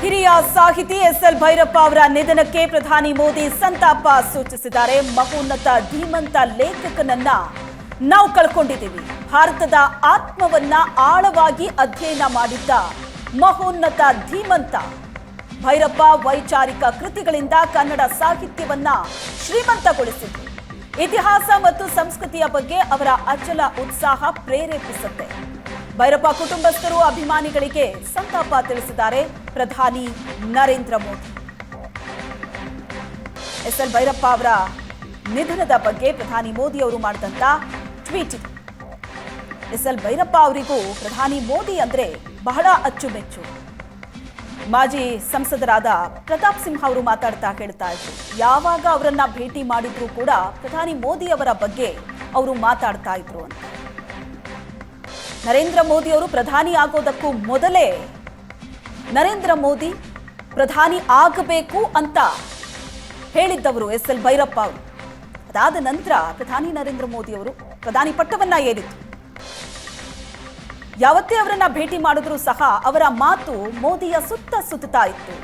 ಹಿರಿಯ ಸಾಹಿತಿ ಎಸ್.ಎಲ್. ಭೈರಪ್ಪ ಅವರ ನಿಧನಕ್ಕೆ ಪ್ರಧಾನಿ ಮೋದಿ ಸಂತಾಪ ಸೂಚಿಸಿದ್ದಾರೆ. ಮಹೋನ್ನತ ಧೀಮಂತ ಲೇಖಕನನ್ನ ನಾವು ಕಳ್ಕೊಂಡಿದ್ದೀವಿ. ಭಾರತದ ಆತ್ಮವನ್ನ ಆಳವಾಗಿ ಅಧ್ಯಯನ ಮಾಡಿದ್ದ ಮಹೋನ್ನತ ಧೀಮಂತ ಭೈರಪ್ಪ ವೈಚಾರಿಕ ಕೃತಿಗಳಿಂದ ಕನ್ನಡ ಸಾಹಿತ್ಯವನ್ನ ಶ್ರೀಮಂತಗೊಳಿಸಿದ್ರು. ಇತಿಹಾಸ ಮತ್ತು ಸಂಸ್ಕೃತಿಯ ಬಗ್ಗೆ ಅವರ ಅಚಲ ಉತ್ಸಾಹ ಪ್ರೇರೇಪಿಸುತ್ತೆ. ಭೈರಪ್ಪ ಕುಟುಂಬಸ್ಥರು ಅಭಿಮಾನಿಗಳಿಗೆ ಸಂತಾಪ ತಿಳಿಸಿದ್ದಾರೆ ಪ್ರಧಾನಿ ನರೇಂದ್ರ ಮೋದಿ. ಎಸ್.ಎಲ್. ಭೈರಪ್ಪ ಅವರ ನಿಧನದ ಬಗ್ಗೆ ಪ್ರಧಾನಿ ಮೋದಿ ಅವರು ಮಾಡಿದಂತ ಟ್ವೀಟ್ ಇದೆ. ಎಸ್.ಎಲ್. ಭೈರಪ್ಪ ಅವರಿಗೂ ಪ್ರಧಾನಿ ಮೋದಿ ಅಂದ್ರೆ ಬಹಳ ಅಚ್ಚುಮೆಚ್ಚು. ಮಾಜಿ ಸಂಸದರಾದ ಪ್ರತಾಪ್ ಸಿಂಹ ಅವರು ಮಾತಾಡ್ತಾ ಹೇಳ್ತಾ ಇದ್ರು, ಯಾವಾಗ ಅವರನ್ನ ಭೇಟಿ ಮಾಡಿದ್ರು ಕೂಡ ಪ್ರಧಾನಿ ಮೋದಿ ಅವರ ಬಗ್ಗೆ ಅವರು ಮಾತಾಡ್ತಾ ಇದ್ರು ಅಂತ. ನರೇಂದ್ರ ಮೋದಿ ಅವರು ಪ್ರಧಾನಿ ಆಗೋದಕ್ಕೂ ಮೊದಲೇ ನರೇಂದ್ರ ಮೋದಿ ಪ್ರಧಾನಿ ಆಗಬೇಕು ಅಂತ ಹೇಳಿದ್ದವರು ಎಸ್.ಎಲ್. ಭೈರಪ್ಪ ಅವರು. ಅದಾದ ನಂತರ ಪ್ರಧಾನಿ ನರೇಂದ್ರ ಮೋದಿ ಅವರು ಪ್ರಧಾನಿ ಪಟ್ಟವನ್ನ ಏರಿತು. ಯಾವತ್ತೇ ಅವರನ್ನ ಭೇಟಿ ಮಾಡಿದ್ರೂ ಸಹ ಅವರ ಮಾತು ಮೋದಿಯ ಸುತ್ತಾ ಇತ್ತು.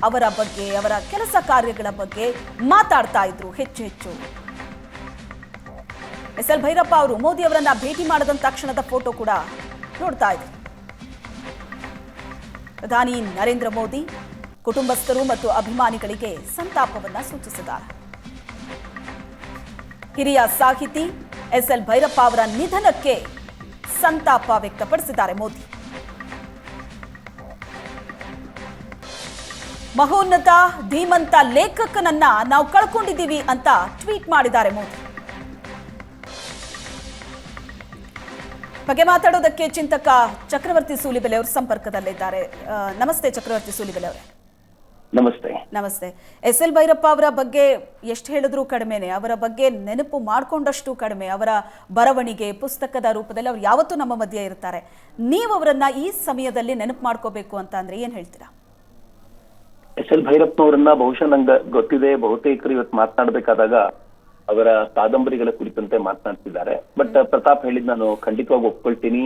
ಅವರ ಬಗ್ಗೆ, ಅವರ ಕೆಲಸ ಕಾರ್ಯಗಳ ಬಗ್ಗೆ ಮಾತಾಡ್ತಾ ಇದ್ರು ಹೆಚ್ಚು. ಎಸ್.ಎಲ್. ಭೈರಪ್ಪ ಅವರು ಮೋದಿ ಅವರನ್ನ ಭೇಟಿ ಮಾಡಿದಂತ ತಕ್ಷಣದ ಫೋಟೋ ಕೂಡ ನೋಡ್ತಾ ಇದ್ರು. ಪ್ರಧಾನಿ ನರೇಂದ್ರ ಮೋದಿ ಕುಟುಂಬಸ್ಥರು ಮತ್ತು ಅಭಿಮಾನಿಗಳಿಗೆ ಸಂತಾಪವನ್ನ ಸೂಚಿಸಿದ್ದಾರೆ. ಹಿರಿಯ ಸಾಹಿತಿ ಎಸ್.ಎಲ್. ಭೈರಪ್ಪ ಅವರ ನಿಧನಕ್ಕೆ ಸಂತಾಪ ವ್ಯಕ್ತಪಡಿಸಿದ್ದಾರೆ ಮೋದಿ. ಮಹೋನ್ನತ ಧೀಮಂತ ಲೇಖಕನನ್ನ ನಾವು ಕಳ್ಕೊಂಡಿದ್ದೀವಿ ಅಂತ ಟ್ವೀಟ್ ಮಾಡಿದ್ದಾರೆ ಮೋದಿ. ಬಗ್ಗೆ ಮಾತಾಡೋದಕ್ಕೆ ಚಿಂತಕ ಚಕ್ರವರ್ತಿ ಸೂಲಿಬೆಲೆ ಅವರು ಸಂಪರ್ಕದಲ್ಲಿದ್ದಾರೆ. ನಮಸ್ತೆ ಚಕ್ರವರ್ತಿ ಸೂಲಿಬೆಲೆ ಅವರೇ. ನಮಸ್ತೆ. ಎಸ್.ಎಲ್. ಭೈರಪ್ಪ ಅವರ ಬಗ್ಗೆ ಎಷ್ಟು ಹೇಳಿದ್ರೂ ಕಡಿಮೆನೆ, ಅವರ ಬಗ್ಗೆ ನೆನಪು ಮಾಡಿಕೊಂಡಷ್ಟು ಕಡಿಮೆ. ಅವರ ಬರವಣಿಗೆ ಪುಸ್ತಕದ ರೂಪದಲ್ಲಿ ಅವ್ರು ಯಾವತ್ತೂ ನಮ್ಮ ಮಧ್ಯೆ ಇರ್ತಾರೆ. ನೀವು ಅವರನ್ನ ಈ ಸಮಯದಲ್ಲಿ ನೆನಪು ಮಾಡ್ಕೋಬೇಕು ಅಂತ ಅಂದ್ರೆ ಏನ್ ಹೇಳ್ತೀರಾ? ಎಸ್.ಎಲ್. ಭೈರಪ್ಪನವರನ್ನ ಬಹುಶಃ ನಂಗೆ ಗೊತ್ತಿದೆ, ಬಹುತೇಕರು ಇವತ್ತು ಮಾತನಾಡಬೇಕಾದಾಗ ಅವರ ಕಾದಂಬರಿಗಳ ಕುರಿತಂತೆ ಮಾತನಾಡ್ತಿದ್ದಾರೆ. ಬಟ್ ಪ್ರತಾಪ್ ಹೇಳಿದ್ ನಾನು ಖಂಡಿತವಾಗಿ ಒಪ್ಕೊಳ್ತೀನಿ.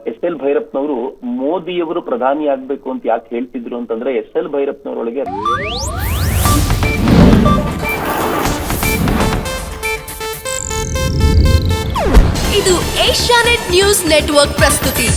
ಎಸ್.ಎಲ್. ಭೈರಪ್ಪನವರು ಮೋದಿಯವರು ಪ್ರಧಾನಿ ಆಗ್ಬೇಕು ಅಂತ ಯಾಕೆ ಹೇಳ್ತಿದ್ರು ಅಂತಂದ್ರೆ, ಎಸ್.ಎಲ್. ಭೈರಪ್ಪನವರೊಳಗೆ ಇದು ಏಷ್ಯಾನೆಟ್ ನ್ಯೂಸ್ ನೆಟ್ವರ್ಕ್ ಪ್ರಸ್ತುತಿ.